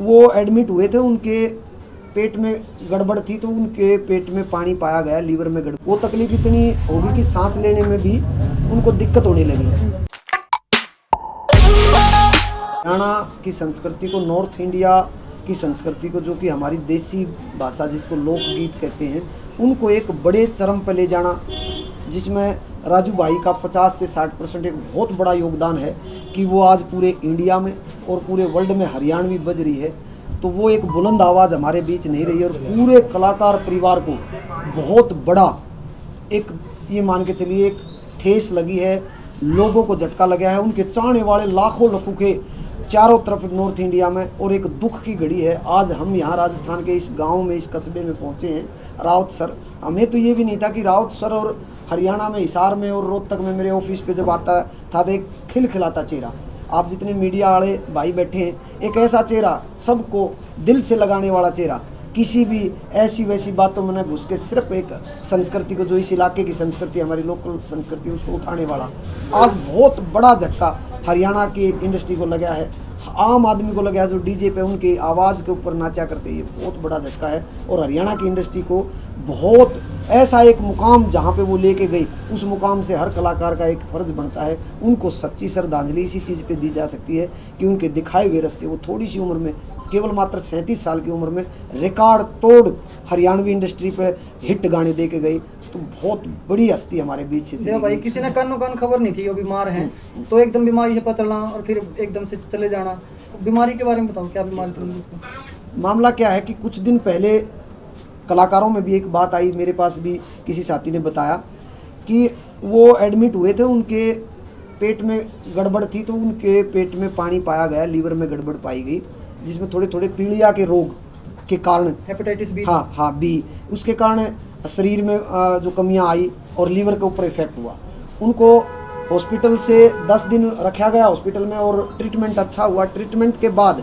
वो एडमिट हुए थे, उनके पेट में गड़बड़ थी तो उनके पेट में पानी पाया गया, लीवर में गड़बड़। वो तकलीफ इतनी होगी कि सांस लेने में भी उनको दिक्कत होने लगी। हरियाणा की संस्कृति को, नॉर्थ इंडिया की संस्कृति को, जो कि हमारी देसी भाषा जिसको लोकगीत कहते हैं, उनको एक बड़े चरम पर ले जाना, जिसमें राजू भाई का 50 से 60% एक बहुत बड़ा योगदान है कि वो आज पूरे इंडिया में और पूरे वर्ल्ड में हरियाणवी बज रही है। तो वो एक बुलंद आवाज़ हमारे बीच नहीं रही और पूरे कलाकार परिवार को बहुत बड़ा एक, ये मान के चलिए, एक ठेस लगी है, लोगों को झटका लगा है। उनके चाहने वाले लाखों के चारों तरफ नॉर्थ इंडिया में, और एक दुख की घड़ी है। आज हम यहाँ राजस्थान के इस गांव में, इस कस्बे में पहुँचे हैं, राउत सर। हमें तो ये भी नहीं था कि राउत सर और हरियाणा में हिसार में और रोहतक में मेरे ऑफिस पे जब आता था तो एक खिलखिलाता चेहरा, आप जितने मीडिया वाले भाई बैठे हैं, एक ऐसा चेहरा, सबको दिल से लगाने वाला चेहरा, किसी भी ऐसी वैसी बातों में न घुस के सिर्फ एक संस्कृति को, जो इस इलाके की संस्कृति, हमारी लोकल संस्कृति, उसको उठाने वाला। आज बहुत बड़ा झटका हरियाणा की इंडस्ट्री को लगा है, आम आदमी को लगा है, जो डीजे पे उनकी आवाज़ के ऊपर नाचा करते, ये बहुत बड़ा झटका है। और हरियाणा की इंडस्ट्री को बहुत ऐसा एक मुकाम जहाँ पे वो लेके गई, उस मुकाम से हर कलाकार का एक फ़र्ज बनता है, उनको सच्ची श्रद्धांजलि इसी चीज़ पे दी जा सकती है कि उनके दिखाए हुए रास्ते, वो थोड़ी सी उम्र में, केवल मात्र 37 साल की उम्र में रिकॉर्ड तोड़ हरियाणवी इंडस्ट्री पे हिट गाने दे के गई। तो बहुत बड़ी हस्ती हमारे बीच से चली भाई, किसी ने कानो कान खबर नहीं थी वो बीमार हैं, तो एकदम बीमारी से पता चलना और फिर एकदम से चले जाना। बीमारी के बारे में बताओ, क्या बीमारी थी? मामला क्या है कि कुछ दिन पहले कलाकारों में भी एक बात आई, मेरे पास भी किसी साथी ने बताया कि वो एडमिट हुए थे, उनके पेट में गड़बड़ थी तो उनके पेट में पानी पाया गया, लीवर में गड़बड़ पाई गई, जिसमें थोड़े थोड़े पीलिया के रोग के कारण, हेपेटाइटिस बी, हाँ बी, उसके कारण शरीर में जो कमियां आई और लीवर के ऊपर इफेक्ट हुआ। उनको हॉस्पिटल से 10 दिन रखा गया हॉस्पिटल में और ट्रीटमेंट अच्छा हुआ। ट्रीटमेंट के बाद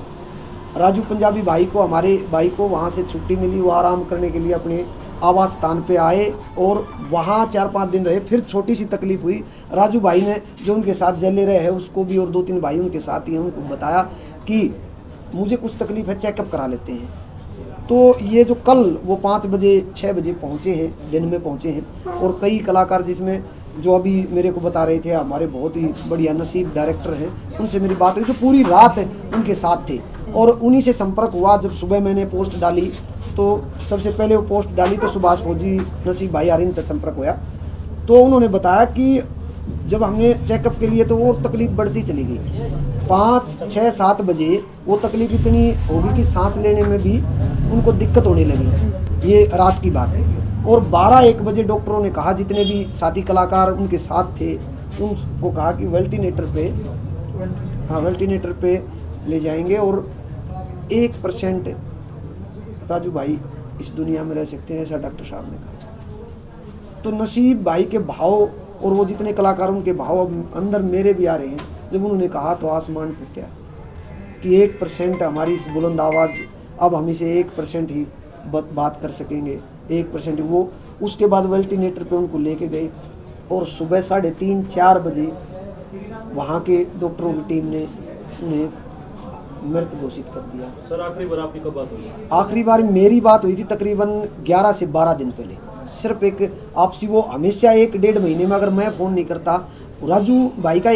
राजू पंजाबी भाई को, हमारे भाई को वहाँ से छुट्टी मिली, वो आराम करने के लिए अपने आवास स्थान पे आए और वहाँ 4-5 दिन रहे। फिर छोटी सी तकलीफ हुई, राजू भाई ने, जो उनके साथ जले रहे हैं, उसको भी, और 2-3 भाई उनके साथ ही हैं, उनको बताया कि मुझे कुछ तकलीफ है, चेकअप करा लेते हैं। तो ये जो कल वो 5 बजे 6 बजे पहुँचे हैं, दिन में पहुँचे हैं, और कई कलाकार, जिसमें जो अभी मेरे को बता रहे थे हमारे बहुत ही बढ़िया नसीब डायरेक्टर हैं, उनसे मेरी बात हुई, जो पूरी रात उनके साथ थे, और उन्हीं से संपर्क हुआ। जब सुबह मैंने पोस्ट डाली तो सबसे पहले वो पोस्ट डाली तो सुभाष फौजी, नसीब भाई आरिन से संपर्क हुआ, तो उन्होंने बताया कि जब हमने चेकअप के लिए तो वो तकलीफ बढ़ती चली गई। 5, 6, 7 बजे वो तकलीफ इतनी होगी कि सांस लेने में भी उनको दिक्कत होने लगी, ये रात की बात है। और 12-1 बजे डॉक्टरों ने कहा, जितने भी साथी कलाकार उनके साथ थे, उनको कहा कि वेंटिलेटर पे ले जाएंगे और 1% राजू भाई इस दुनिया में रह सकते हैं, ऐसा डॉक्टर साहब ने कहा। तो नसीब भाई के भाव और वो जितने कलाकार, उनके भाव अब अंदर मेरे भी आ रहे हैं। जब उन्होंने कहा तो आसमान टूट गया कि 1% हमारी इस बुलंद आवाज़, अब हम इसे 1% ही बात कर सकेंगे, 1% वो। उसके बाद वेंटिलेटर पे उनको लेके गए और सुबह 3:30-4 बजे वहाँ के डॉक्टरों की टीम ने उन्हें मृत घोषित कर दिया। सर, आखिरी बार आपकी कब बात हुई? आखिरी बार मेरी बात हुई थी तकरीबन 11 से 12 दिन पहले, सिर्फ एक आपसी। वो हमेशा 1-1.5 महीने में अगर मैं फ़ोन नहीं करता, राजू भाई का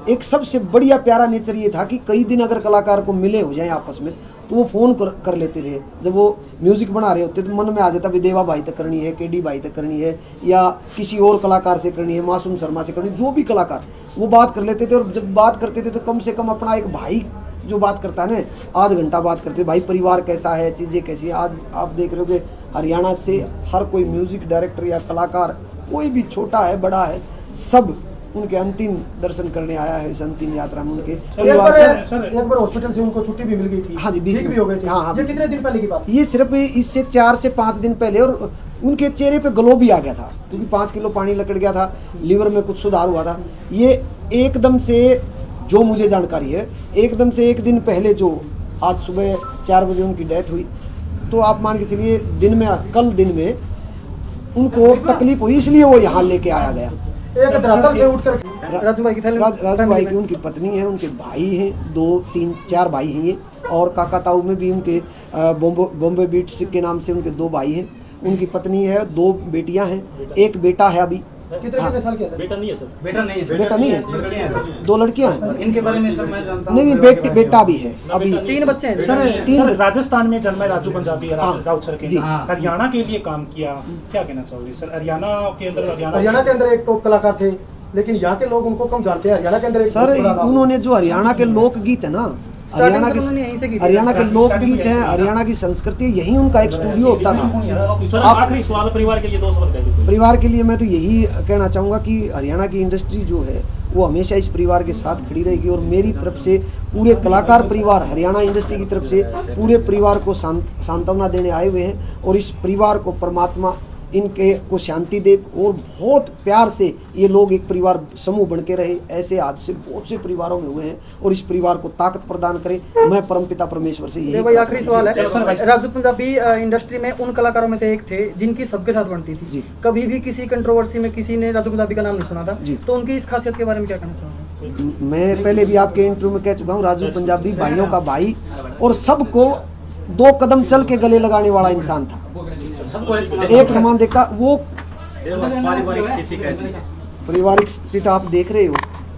एक सबसे बढ़िया प्यारा नेचर ये था कि कई दिन अगर कलाकार को मिले हो जाए आपस में तो वो फ़ोन कर लेते थे। जब वो म्यूज़िक बना रहे होते तो मन में आ जाता भी देवा भाई तक करनी है, केडी भाई तक करनी है, या किसी और कलाकार से करनी है, मासूम शर्मा से करनी, जो भी कलाकार, वो बात कर लेते थे। और जब बात करते थे तो कम से कम अपना एक भाई जो बात करता है ना, आध घंटा बात करते, भाई परिवार कैसा है, चीज़ें कैसी है। आज आप देख रहे हो कि हरियाणा से हर कोई म्यूज़िक डायरेक्टर या कलाकार, कोई भी छोटा है बड़ा है, सब उनके अंतिम दर्शन करने आया है। इस अंतिम यात्रा में उनके परिवार से एक बार हॉस्पिटल से उनको छुट्टी भी मिल गई थी। हाँ जी, बीच में भी हो गए थे। हाँ, ये कितने दिन पहले की बात? ये सिर्फ इससे 4 से 5 दिन पहले। और उनके चेहरे पे ग्लो भी आ गया था क्योंकि 5 किलो पानी लकड़ गया था, लीवर में कुछ सुधार हुआ था। ये एकदम से, जो मुझे जानकारी है, एकदम से 1 दिन पहले, जो आज सुबह 4 बजे उनकी डेथ हुई, तो आप मान के चलिए दिन में, कल दिन में उनको तकलीफ हुई, इसलिए वो यहाँ लेके आया गया। एक धरातल से उठकर राजू भाई की राजू भाई की उनकी पत्नी है, उनके भाई हैं, 2, 3, 4 भाई हैं ये, और काकाताऊ में भी उनके बॉम्बे बीट्स के नाम से उनके 2 भाई हैं, उनकी पत्नी है, 2 बेटियां हैं, एक बेटा है अभी। कितने साल के हैं सर? बेटा नहीं है सर। बेटा नहीं है, बेटा नहीं है, 2 लड़कियां हैं। इनके बारे में सर मैं जानता हूँ। नहीं, बेटा भी है अभी। 3 बच्चे हैं सर राजस्थान में जन्मा है राजू पंजाबी राउत सर के, जी। हरियाणा के लिए काम किया, क्या कहना चाहोगे सर? हरियाणा के अंदर एक टॉप कलाकार थे, लेकिन यहाँ के लोग उनको कम जानते हैं। हरियाणा के अंदर सर उन्होंने जो हरियाणा के लोकगीत है ना, हरियाणा के लोकगीत हैं, हरियाणा की संस्कृति, यही उनका एक स्टूडियो होता था। सर आखिरी सवाल परिवार के लिए 2 शब्द कह दीजिए। परिवार के लिए मैं तो यही कहना चाहूँगा कि हरियाणा की इंडस्ट्री जो है वो हमेशा इस परिवार के साथ खड़ी रहेगी, और मेरी तरफ से पूरे कलाकार परिवार, हरियाणा इंडस्ट्री की तरफ से पूरे परिवार को सांत्वना देने आए हुए हैं, और इस परिवार को परमात्मा इनके को शांति दे, और बहुत प्यार से ये लोग एक परिवार समूह बन के रहे। ऐसे हादसे बहुत से परिवारों में हुए हैं, और इस परिवार को ताकत प्रदान करे। मैं परमपिता परमेश्वर से यही। भाई आखिरी सवाल है, राजू पंजाबी इंडस्ट्री में उन कलाकारों में से एक थे जिनकी सबके साथ बनती थी जी। कभी भी किसी कंट्रोवर्सी में किसी ने राजू पंजाबी का नाम नहीं सुना था जी। तो उनकी इस खासियत के बारे में क्या कहना चाहोगे? मैं पहले भी आपके इंटरव्यू में कह चुका हूँ, राजू पंजाबी भाइयों का भाई, और सबको 2 कदम चल के गले लगाने वाला इंसान था। सबको एक समान देखा। वो पारिवारिक स्थिति कैसी है? पारिवारिक स्थिति आप देख रहे हो,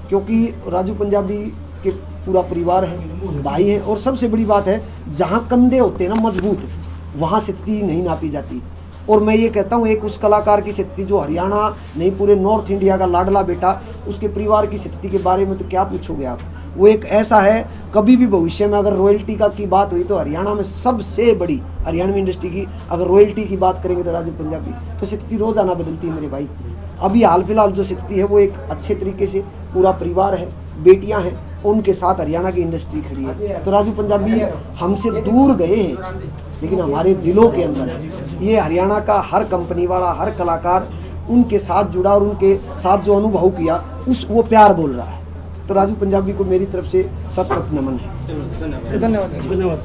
क्योंकि राजू पंजाबी के पूरा परिवार है, भाई है, और सबसे बड़ी बात है, जहाँ कंधे होते हैं ना मजबूत, वहाँ स्थिति नहीं नापी जाती। और मैं ये कहता हूँ, एक उस कलाकार की स्थिति जो हरियाणा नहीं पूरे नॉर्थ इंडिया का लाडला बेटा, उसके परिवार की स्थिति के बारे में तो क्या पूछोगे आप। वो एक ऐसा है, कभी भी भविष्य में अगर रॉयल्टी की बात हुई तो हरियाणा में सबसे बड़ी हरियाणवी इंडस्ट्री की अगर रॉयल्टी की बात करेंगे तो राजू पंजाबी। तो स्थिति रोज़ाना बदलती है मेरे भाई। अभी हाल फिलहाल जो स्थिति है वो एक अच्छे तरीके से पूरा परिवार है, बेटियां हैं, उनके साथ हरियाणा की इंडस्ट्री खड़ी है। तो राजू पंजाबी हमसे दूर गए हैं, लेकिन हमारे दिलों के अंदर है। ये हरियाणा का हर कंपनी वाला, हर कलाकार उनके साथ जुड़ा, और उनके साथ जो अनुभव किया वो प्यार बोल रहा है। तो राजू पंजाबी को मेरी तरफ से सत नमन है। धन्यवाद।